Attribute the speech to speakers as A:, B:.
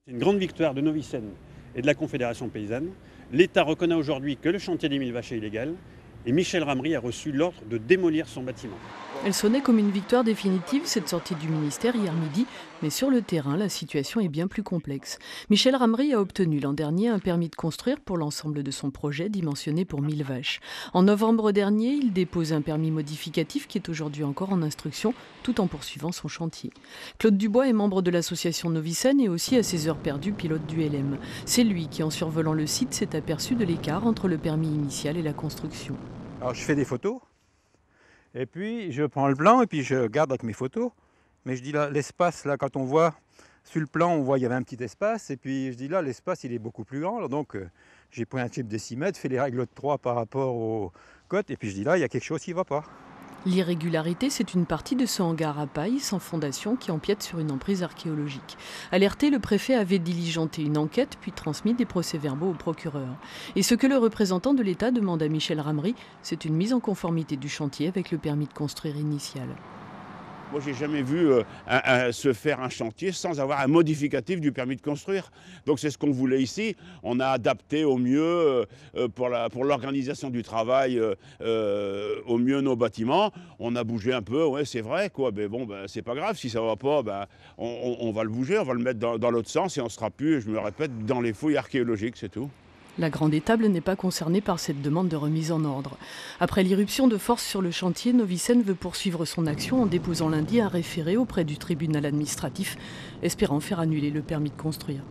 A: C'est une grande victoire de Novi-Seine et de la Confédération paysanne. L'État reconnaît aujourd'hui que le chantier des 1000 vaches est illégal et Michel Ramry a reçu l'ordre de démolir son bâtiment.
B: Elle sonnait comme une victoire définitive, cette sortie du ministère hier midi, mais sur le terrain, la situation est bien plus complexe. Michel Ramry a obtenu l'an dernier un permis de construire pour l'ensemble de son projet, dimensionné pour 1000 vaches. En novembre dernier, il dépose un permis modificatif qui est aujourd'hui encore en instruction, tout en poursuivant son chantier. Claude Dubois est membre de l'association Novi-Seine et aussi à ses heures perdues pilote du LM. C'est lui qui, en survolant le site, s'est aperçu de l'écart entre le permis initial et la construction.
C: Alors je fais des photos. Et puis je prends le plan et puis je garde avec mes photos. Mais je dis là, l'espace, là, quand on voit sur le plan, on voit il y avait un petit espace. Et puis je dis là, l'espace, il est beaucoup plus grand. Alors, donc j'ai pris un type de 6 mètres, fait les règles de 3 par rapport aux côtes. Et puis je dis là, il y a quelque chose qui ne va pas.
B: L'irrégularité, c'est une partie de ce hangar à paille sans fondation qui empiète sur une emprise archéologique. Alerté, le préfet avait diligenté une enquête puis transmis des procès-verbaux au procureur. Et ce que le représentant de l'État demande à Michel Ramry, c'est une mise en conformité du chantier avec le permis de construire initial.
D: Moi, j'ai jamais vu se faire un chantier sans avoir un modificatif du permis de construire. Donc, c'est ce qu'on voulait ici. On a adapté au mieux, pour l'organisation du travail, au mieux nos bâtiments. On a bougé un peu, ouais, c'est vrai, quoi. Mais bon, ben, c'est pas grave. Si ça va pas, ben, on va le bouger, on va le mettre dans l'autre sens et on sera plus, je me répète, dans les fouilles archéologiques, c'est tout.
B: La Grande Étable n'est pas concernée par cette demande de remise en ordre. Après l'irruption de force sur le chantier, Novi-Seine veut poursuivre son action en déposant lundi un référé auprès du tribunal administratif, espérant faire annuler le permis de construire.